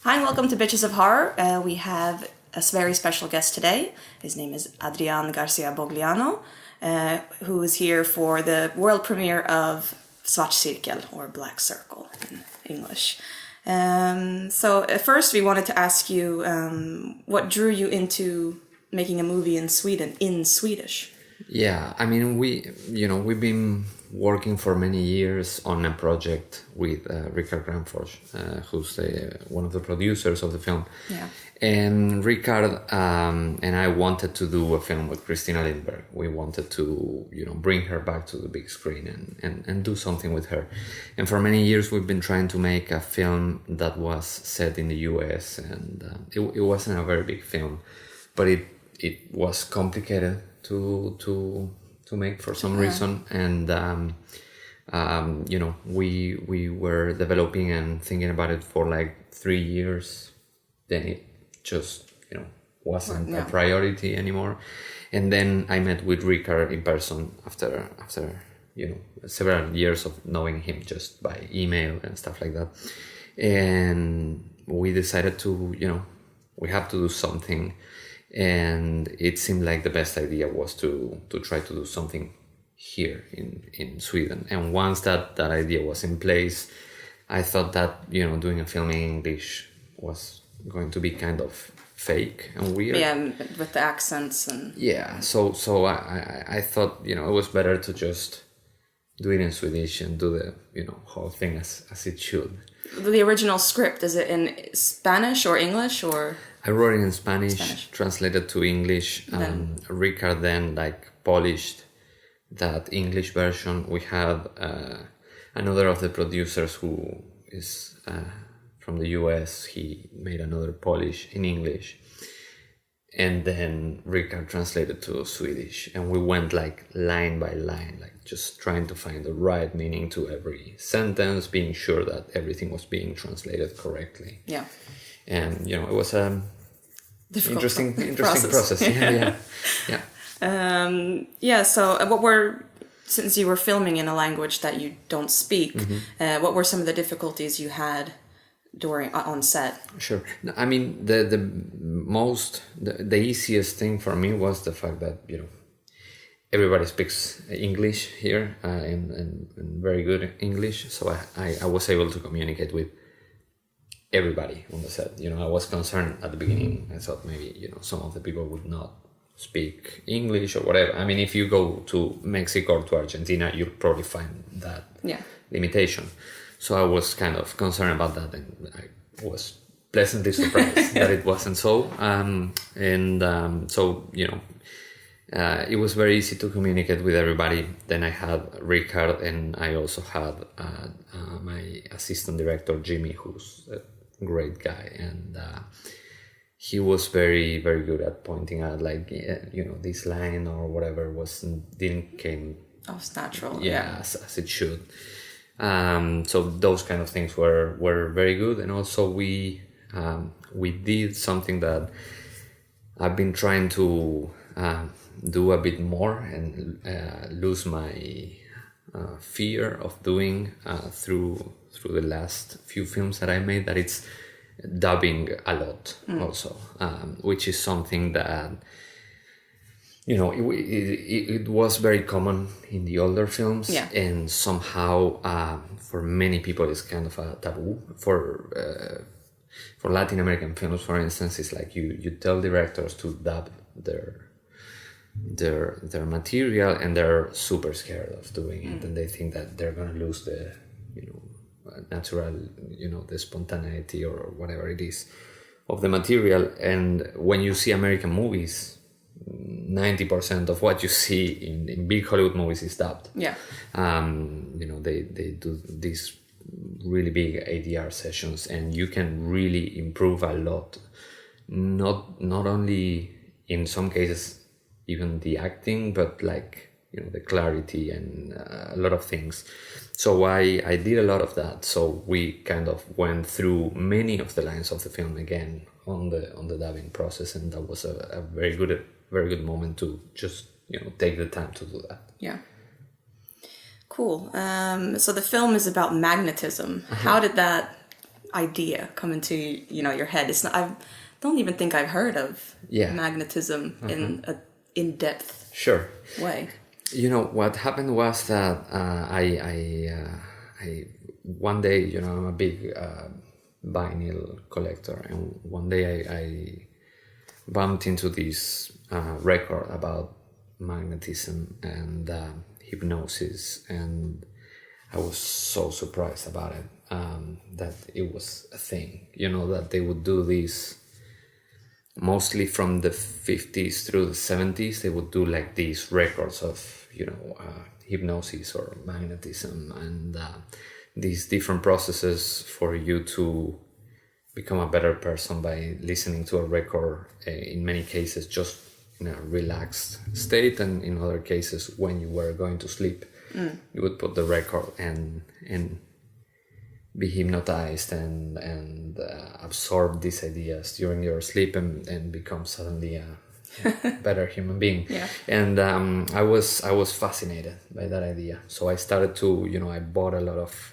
Hi and welcome to Bitches of Horror. We have a very special guest today. His name is Adrian Garcia Bogliano, who is here for the world premiere of Svart cirkel, or Black Circle in English. So first we wanted to ask you what drew you into making a movie in Sweden in Swedish? Yeah, I mean, we've been working for many years on a project with Richard Granfors, who's one of the producers of the film. Yeah. And Richard and I wanted to do a film with Christina Lindberg. We wanted to, bring her back to the big screen and do something with her. And for many years, we've been trying to make a film that was set in the US, and it wasn't a very big film, but it was complicated to make for some reason, and we were developing and thinking about it for like 3 years. Then it just wasn't a priority anymore, and then I met with Richard in person after several years of knowing him just by email and stuff like that, and we decided to we have to do something. And it seemed like the best idea was to try to do something here in Sweden. And once that idea was in place, I thought that, doing a film in English was going to be kind of fake and weird. Yeah, with the accents and... Yeah, so I thought, it was better to just do it in Swedish and do the, whole thing as it should. The original script, is it in Spanish or English or... I wrote it in Spanish, translated to English. Richard then polished that English version. We had another of the producers who is from the US. He made another polish in English. And then Richard translated to Swedish. And we went line by line, just trying to find the right meaning to every sentence, being sure that everything was being translated correctly. Yeah. And it was a interesting process. Yeah. So since you were filming in a language that you don't speak, what were some of the difficulties you had on set? Sure. I mean, the easiest thing for me was the fact that everybody speaks English here, and very good English, so I was able to communicate with everybody on the set. I was concerned at the beginning. I thought maybe some of the people would not speak English or whatever. I mean, if you go to Mexico or to Argentina, you'll probably find that limitation. So I was kind of concerned about that, and I was pleasantly surprised that it wasn't so. So it was very easy to communicate with everybody. Then I had Richard, and I also had my assistant director Jimmy, who's a great guy, and he was very, very good at pointing out this line or whatever didn't came it's natural. As it should. So those kind of things were very good, and also we did something that I've been trying to do a bit more and lose my fear of doing through the last few films that I made, that it's dubbing a lot also, which is something that it was very common in the older films, and somehow for many people it's kind of a taboo. For Latin American films, for instance, it's like you tell directors to dub their material, and they're super scared of doing it, and they think that they're gonna lose the natural, the spontaneity or whatever it is of the material. And when you see American movies, 90% of what you see in big Hollywood movies is dubbed. Yeah. They do these really big ADR sessions, and you can really improve a lot. Not only in some cases even the acting, but the clarity and a lot of things. So I did a lot of that. So we kind of went through many of the lines of the film again on the dubbing process, and that was a very good moment to just take the time to do that. Yeah. Cool. So the film is about magnetism. How did that idea come into your head? It's not. I don't even think I've heard of magnetism in a in-depth way. What happened was that I one day, I'm a big vinyl collector, and one day I bumped into this record about magnetism and hypnosis, and I was so surprised about it, that it was a thing, that they would do this mostly from the 50s through the 70s. They would do like these records of hypnosis or magnetism, and these different processes for you to become a better person by listening to a record, in many cases just in a relaxed state, and in other cases when you were going to sleep, you would put the record and be hypnotized and absorb these ideas during your sleep and become suddenly a better human being. And I was fascinated by that idea, so I started to I bought a lot of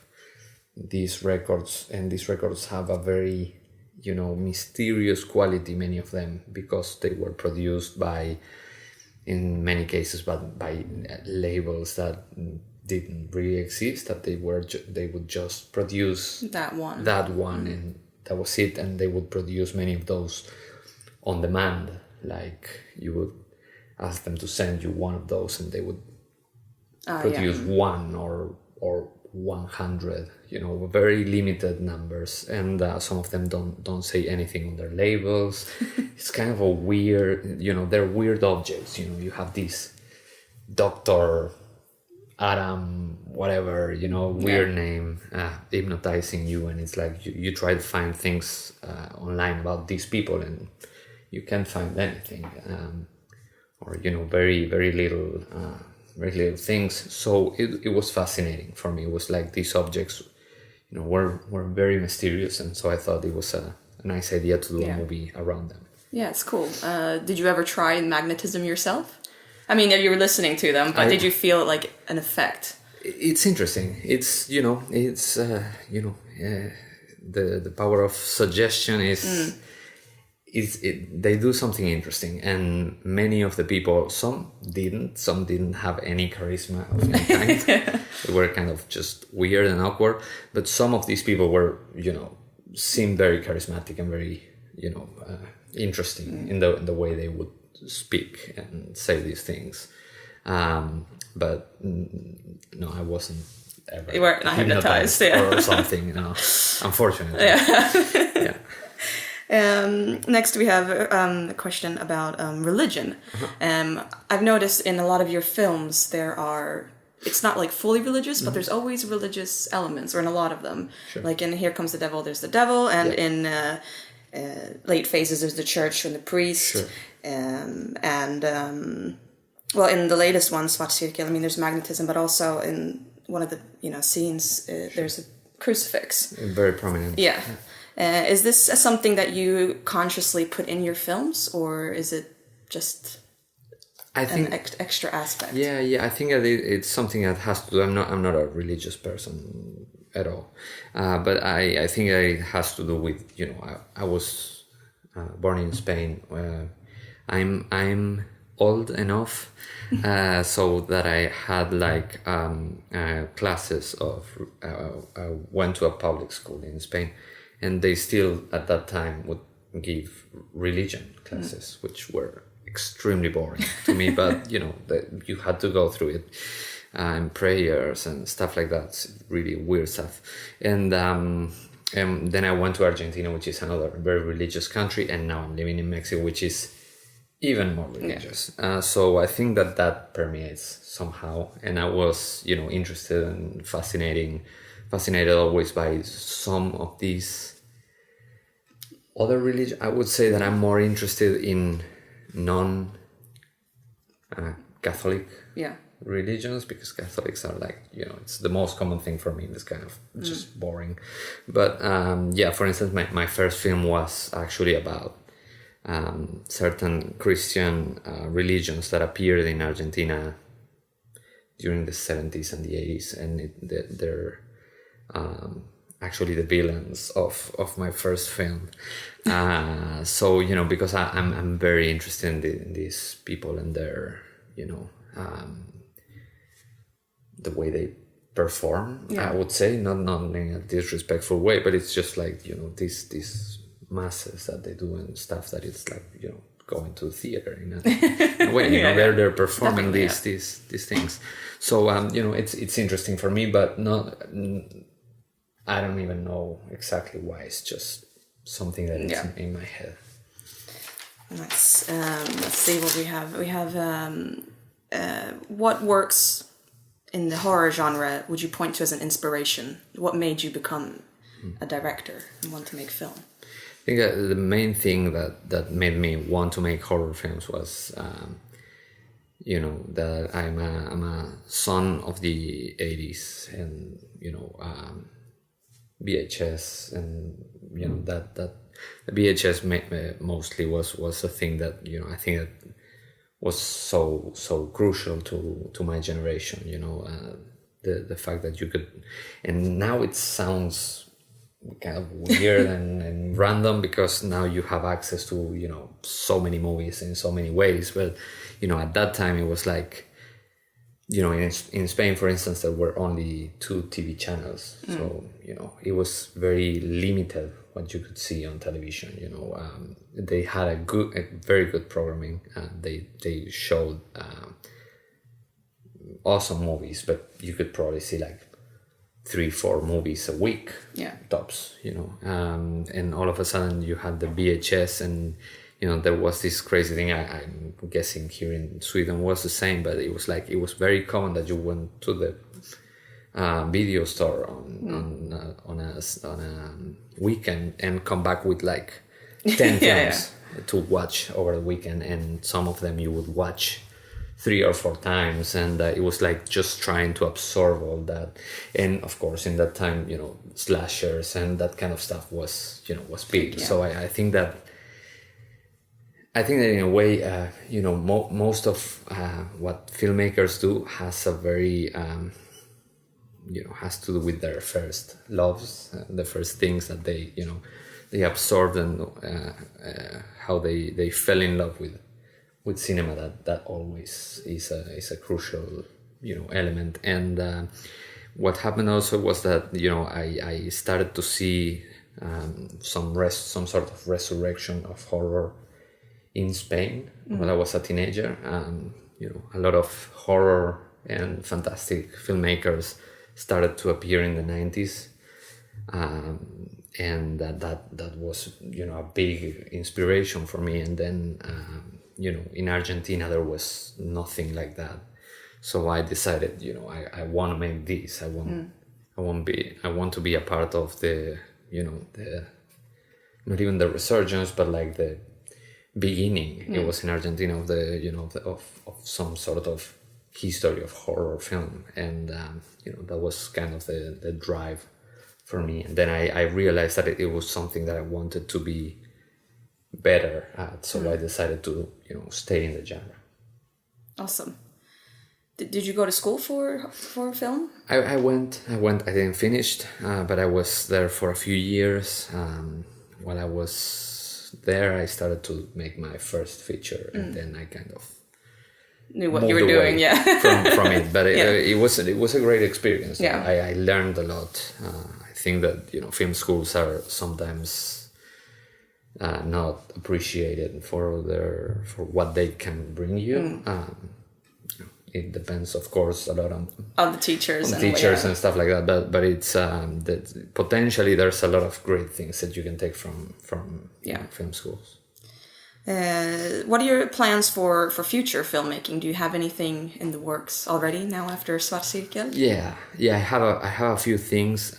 these records, and these records have a very mysterious quality, many of them, because they were produced by, in many cases, but by labels that didn't really exist, that they would just produce that one, and that was it. And they would produce many of those on demand, like you would ask them to send you one of those and they would produce one or 100, very limited numbers, and some of them don't say anything on their labels. It's kind of a weird, they're weird objects. You have this Dr. Adam whatever, weird name, hypnotizing you, and it's like you try to find things online about these people and you can't find anything, or very very little things. So it was fascinating for me. It was like these objects were very mysterious, and so I thought it was a nice idea to do a movie around them. Yeah, it's cool. Did you ever try magnetism yourself? I mean, you were listening to them, but did you feel like an effect? It's interesting. It's the power of suggestion is they do something interesting, and many of the people, some didn't have any charisma of any kind. They were kind of just weird and awkward, but some of these people were seemed very charismatic and very interesting in the way they would speak and say these things, but no, I wasn't ever. You weren't hypnotized or something, unfortunately. Yeah. Next, we have a question about religion. I've noticed in a lot of your films it's not like fully religious, but there's always religious elements, or in a lot of them. Sure. Like in Here Comes the Devil, there's the devil, and in late phases, there's the church and the priest. Sure. Well, in the latest one, Svart cirkel, there's magnetism, but also in one of the scenes, there's a crucifix. Very prominent. Yeah. Is this something that you consciously put in your films, or is it just an extra aspect? Yeah. I think that it's something that has to do. I'm not a religious person at all, but I think that it has to do with I was born in Spain. I'm old enough so that I had like classes of. I went to a public school in Spain. And they still, at that time, would give religion classes, which were extremely boring to me. But, you had to go through it, and prayers and stuff like that. It's really weird stuff. And then I went to Argentina, which is another very religious country. And now I'm living in Mexico, which is even more religious. So I think that permeates somehow. And I was, interested and fascinated always by some of these other religions. I would say that I'm more interested in non-Catholic religions, because Catholics are like, it's the most common thing for me. It's kind of just boring. But for instance, my first film was actually about certain Christian religions that appeared in Argentina during the 70s and the 80s, and actually the villains of my first film. So, you know, because I'm very interested in these people and their, you know, the way they perform, I would say, not in a disrespectful way, but it's just like, you know, these masses that they do and stuff that it's like, you know, going to theater in a way, you know, they're performing these things. So, you know, it's interesting for me, but I don't even know exactly why. It's just something that is in my head. Let's see what we have. We have what works in the horror genre would you point to as an inspiration? What made you become a director and want to make film? I think the main thing that made me want to make horror films was, you know, that I'm a son of the 80s, and, you know, VHS, and, you know, that the VHS mostly was a thing that, you know, I think that was so crucial to my generation, you know, the fact that you could, and now it sounds kind of weird and random because now you have access to, you know, so many movies in so many ways, but, you know, at that time it was like, you know, in Spain, for instance, there were only 2 TV channels, so, you know, it was very limited what you could see on television. You know, they had a very good programming. They showed awesome movies, but you could probably see like 3-4 movies a week, tops. You know, and all of a sudden you had the VHS, and, you know, there was this crazy thing. I'm guessing here in Sweden was the same, but it was like, it was very common that you went to the video store on a weekend and come back with like 10 films to watch over the weekend, and some of them you would watch 3 or 4 times, and it was like just trying to absorb all that. And of course, in that time, you know, slashers and that kind of stuff was big. So I think that in a way, you know, most of what filmmakers do has a very you know, has to do with their first loves, the first things that they, you know, they absorbed, and how they fell in love with cinema. That always is a crucial, you know, element. And what happened also was that, you know, I started to see some sort of resurrection of horror in Spain when I was a teenager. You know, a lot of horror and fantastic filmmakers started to appear in the 90s, and that was, you know, a big inspiration for me. And then you know, in Argentina there was nothing like that, so I decided, you know, I want to make this. I want to be a part of the, you know, the, not even the resurgence, but like the beginning. It was in Argentina of the, you know, of some sort of history of horror film, and you know, that was kind of the drive for me. And then I realized that it was something that I wanted to be better at, so I decided to, you know, stay in the genre. Awesome. Did you go to school for film? I went. I didn't finish, but I was there for a few years. While I was there, I started to make my first feature, and then I kind of knew what you were doing, from it. But it was a great experience. I learned a lot. I think that, you know, film schools are sometimes not appreciated for what they can bring you. It depends, of course, a lot on the teachers and stuff like that. But it's that potentially there's a lot of great things that you can take from you know, film schools. What are your plans for future filmmaking? Do you have anything in the works already now after Svart cirkel? Yeah. I have a few things.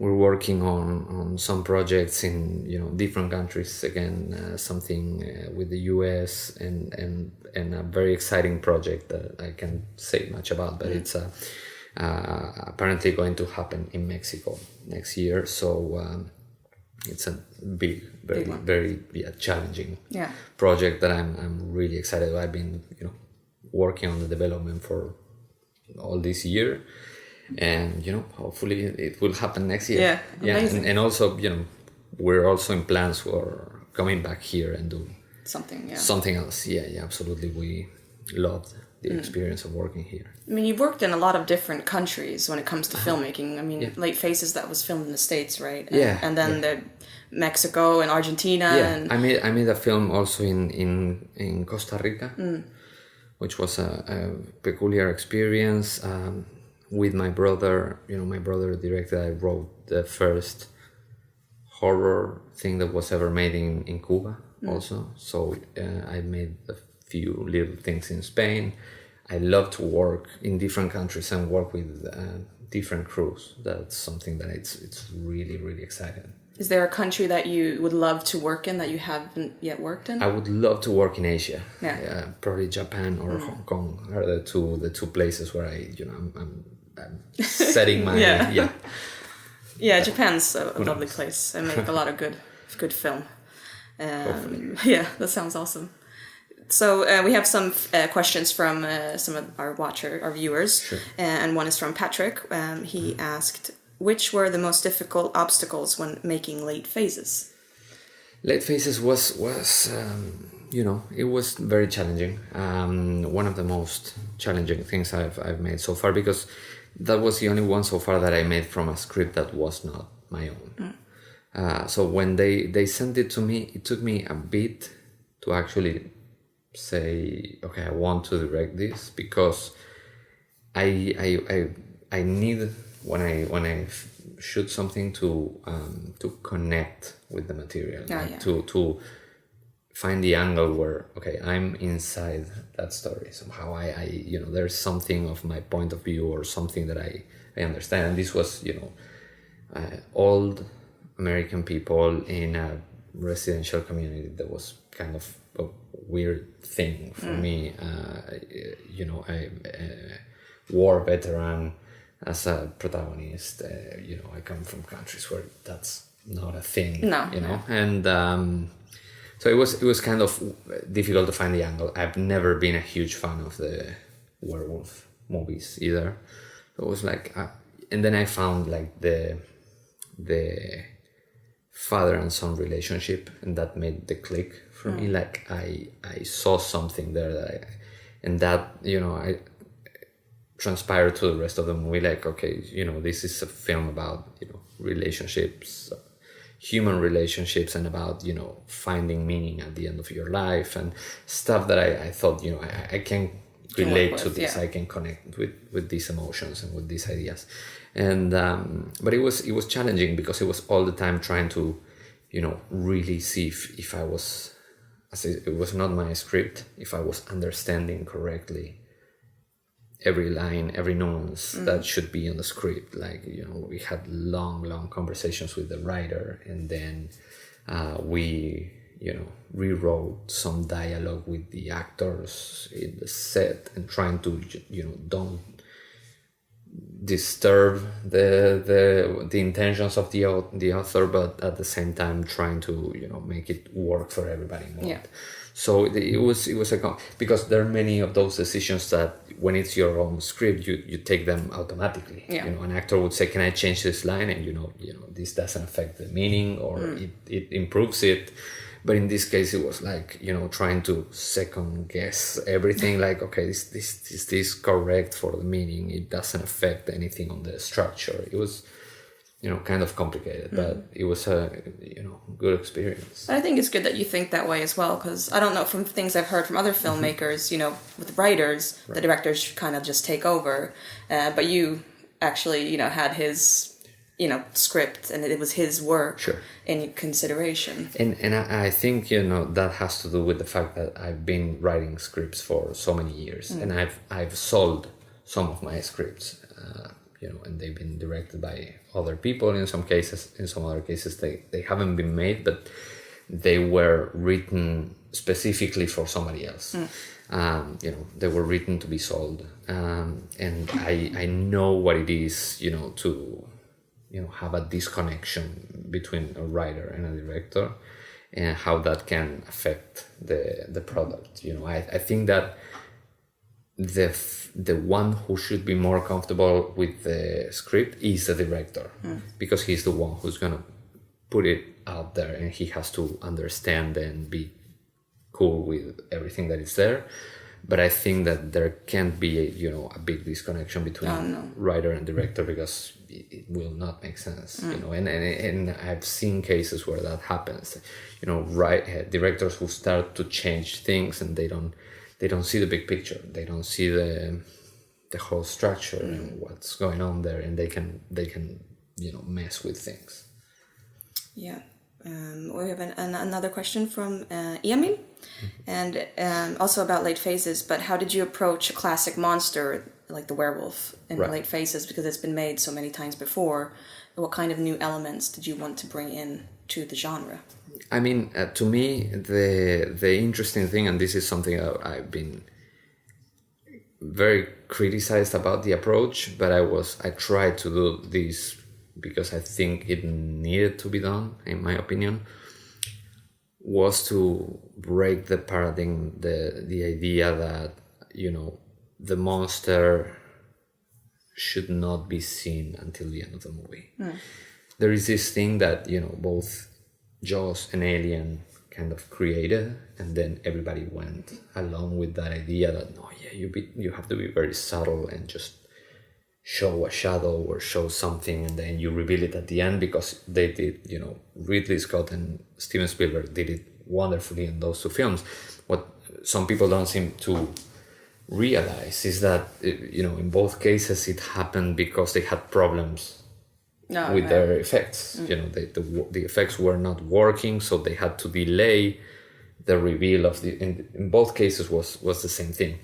We're working on some projects in, you know, different countries. Again, something with the US and a very exciting project that I can't say much about, but it's apparently going to happen in Mexico next year. So it's a big, very challenging project that I'm really excited about. I've been, you know, working on the development for all this year. and hopefully it will happen next year. Yeah, amazing. And also we're also in plans for coming back here and do something else. Yeah, absolutely. We loved the experience of working here. I mean, you've worked in a lot of different countries when it comes to filmmaking. I mean, Late Faces, that was filmed in the States, right? And then the Mexico and Argentina. Yeah, and I made a film also in Costa Rica, which was a peculiar experience with my brother. My brother directed. I wrote the first horror thing that was ever made in Cuba also. So I made a few little things in Spain. I love to work in different countries and work with different crews. That's something that it's really, really exciting. Is there a country that you would love to work in that you haven't yet worked in? I would love to work in Asia. Yeah. Probably Japan or Hong Kong are the two places where I'm setting my Yeah, Japan's a lovely place. They make a lot of good film. Yeah, that sounds awesome. So we have some questions from some of our viewers. Sure. And one is from Patrick. He asked, which were the most difficult obstacles when making Late Phases? Late Phases was it was very challenging. One of the most challenging things I've made so far, because that was the only one so far that I made from a script that was not my own. So when they sent it to me, it took me a bit to actually say, okay, I want to direct this, because I need, when I shoot something, to connect with the material, to find the angle where, okay, I'm inside that story somehow. I there's something of my point of view or something that I understand. And this was old American people in a residential community. That was kind of a weird thing for me. A war veteran as a protagonist. I come from countries where that's not a thing. And so it was kind of difficult to find the angle. I've never been a huge fan of the werewolf movies either. So it was like, and then I found like the father and son relationship, and that made the click for me. Like I saw something there that I transpired to the rest of the movie. Like, okay, this is a film about relationships, human relationships, and about finding meaning at the end of your life, and stuff that I thought I can relate to this. I can connect with these emotions and with these ideas. And but it was challenging, because it was all the time trying to really see if I was, as it was not my script, if I was understanding correctly every line, every nuance that should be on the script. Like, we had long conversations with the writer, and then we rewrote some dialogue with the actors in the set, and trying to don't disturb the intentions of the author, but at the same time trying to make it work for everybody involved. So it was because there are many of those decisions that when it's your own script, you take them automatically. An actor would say, can I change this line? And this doesn't affect the meaning, or it improves it. But in this case, it was like, trying to second guess everything. Like, okay, is this correct for the meaning? It doesn't affect anything on the structure. It was, kind of complicated, but it was a, good experience. I think it's good that you think that way as well, because I don't know, from things I've heard from other filmmakers, with writers, the directors should kind of just take over. But you actually, had his script, and it was his work in consideration. And I think that has to do with the fact that I've been writing scripts for so many years, and I've sold some of my scripts, and they've been directed by other people in some cases. In some other cases, they haven't been made, but they were written specifically for somebody else. They were written to be sold, and I know what it is, to have a disconnection between a writer and a director, and how that can affect the product. I think that the one who should be more comfortable with the script is the director, because he's the one who's gonna put it out there, and he has to understand and be cool with everything that is there. But I think that there can't be a big disconnection between writer and director, because it will not make sense. And I've seen cases where that happens. Directors who start to change things, and they don't see the big picture. They don't see the whole structure and what's going on there, and they can mess with things. Yeah. We have another question from Emil, and also about late phases. But how did you approach a classic monster like the werewolf in late phases? Because it's been made so many times before. What kind of new elements did you want to bring in to the genre? I mean, to me, the interesting thing, and this is something I've been very criticized about the approach, but I tried to do this because I think it needed to be done, in my opinion, was to break the paradigm, the idea that, the monster should not be seen until the end of the movie. There is this thing that, both Jaws and Alien kind of created, and then everybody went along with that idea that, you have to be very subtle and just show a shadow or show something, and then you reveal it at the end, because they did, Ridley Scott and Steven Spielberg did it wonderfully in those two films. What some people don't seem to realize is that, in both cases it happened because they had problems with their effects. The effects were not working, so they had to delay the reveal of in both cases was the same thing.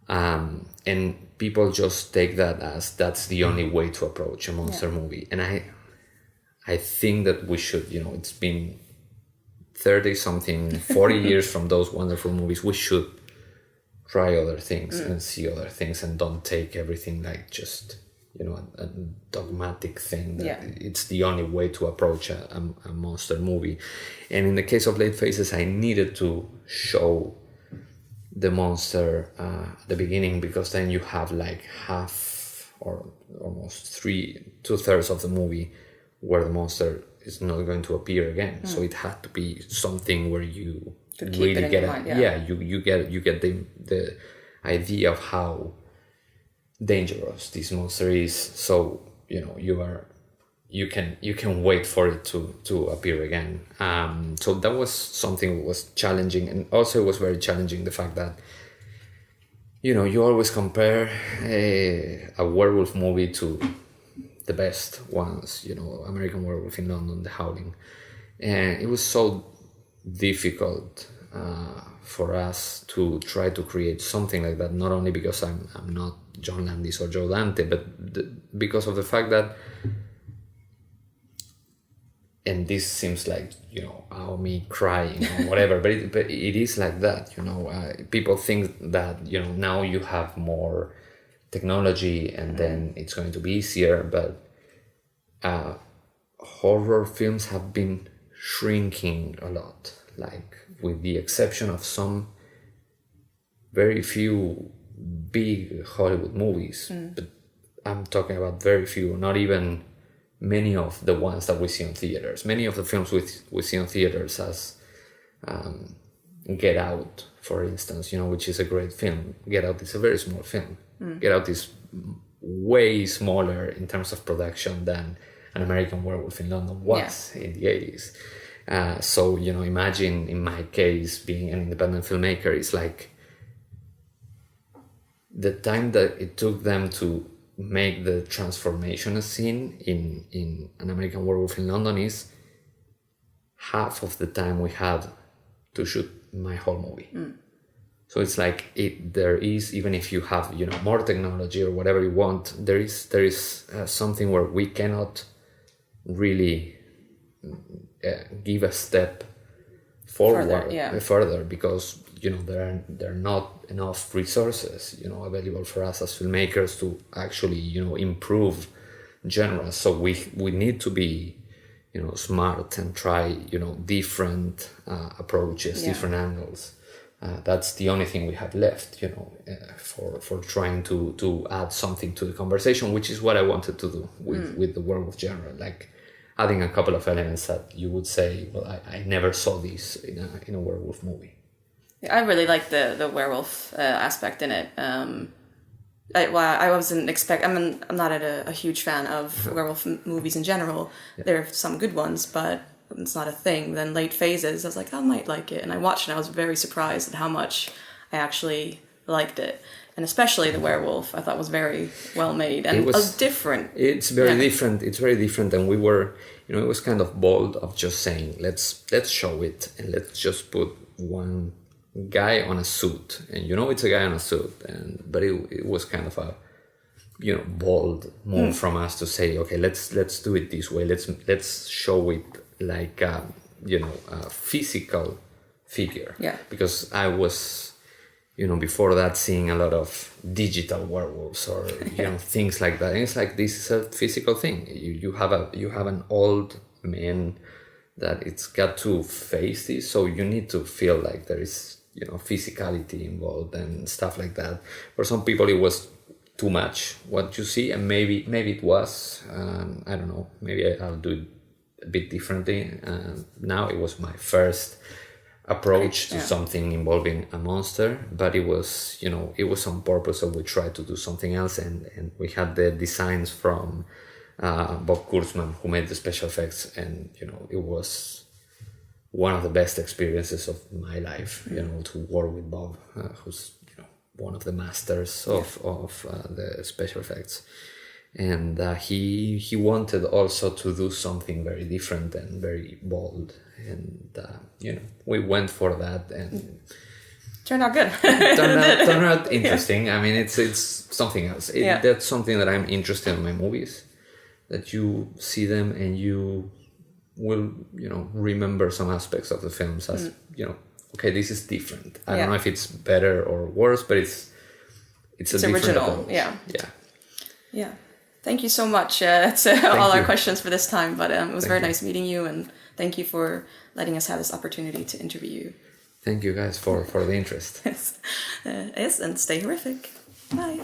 And people just take that as that's the only way to approach a monster movie. And I think that we should, it's been 30-something, 40 years from those wonderful movies. We should try other things and see other things, and don't take everything like just, a dogmatic thing that it's the only way to approach a monster movie. And in the case of late phases, I needed to show the monster at the beginning, because then you have like half or almost 2/3 of the movie where the monster is not going to appear again. So it had to be something where you really get you get the idea of how dangerous this monster is. So you can wait for it to appear again. So that was something that was challenging, and also it was very challenging the fact that you always compare a werewolf movie to the best ones, American Werewolf in London, The Howling, and it was so difficult for us to try to create something like that. Not only because I'm not John Landis or Joe Dante, but because of the fact that, and this seems like, me crying or whatever, but it is like that, people think that, now you have more technology and then it's going to be easier, but horror films have been shrinking a lot, like with the exception of some very few big Hollywood movies, but I'm talking about very few, not even many of the ones that we see in theaters. Many of the films we see in theaters, as Get Out, for instance, which is a great film. Get Out is a very small film. Get Out is way smaller in terms of production than An American Werewolf in London was in the 80s. So, imagine in my case, being an independent filmmaker, it's like the time that it took them to make the transformation scene in An American Werewolf in London is half of the time we had to shoot my whole movie. So it's like there is, even if you have more technology or whatever you want, there is something where we cannot really give a step forward further because there are not enough resources available for us as filmmakers to actually improve genres. So we need to be smart and try different approaches, different angles. that's the only thing we have left, for trying to add something to the conversation, which is what I wanted to do with the werewolf genre, like adding a couple of elements that you would say, well, I never saw this in a werewolf movie. Yeah, I really like the werewolf aspect in it. I wasn't I'm not a huge fan of werewolf movies in general. Yeah. There are some good ones, but it's not a thing. Then late phases, I was like, I might like it, and I watched it, and I was very surprised at how much I actually liked it. And especially the werewolf, I thought was very well made and different. It's very different. It's very different, and we were, it was kind of bold of just saying, let's show it, and let's just put one guy on a suit, and it's a guy on a suit, but it was kind of a bold move from us to say, okay, let's do it this way. Let's show it like a physical figure. Yeah. Because I was, before that, seeing a lot of digital werewolves or things like that. And it's like, this is a physical thing. You have an old man that it's got to face this, so you need to feel like there is physicality involved and stuff like that. For some people, it was too much what you see, and maybe it was. I don't know. Maybe I'll do it a bit differently. Now it was my first approach to something involving a monster, but it was on purpose. So we tried to do something else, and we had the designs from Bob Kurtzman, who made the special effects, and it was one of the best experiences of my life. To work with Bob, who's one of the masters of the special effects. And he wanted also to do something very different and very bold, and we went for that, and turned out good. turned out interesting. Yeah. I mean, it's something else. That's something that I'm interested in my movies, that you see them and you will remember some aspects of the films as okay, this is different. I don't know if it's better or worse, but it's a different original approach. Yeah. Thank you so much. That's all our questions for this time, but it was very nice meeting you, and thank you for letting us have this opportunity to interview you. Thank you guys for the interest. Yes, and stay horrific. Bye.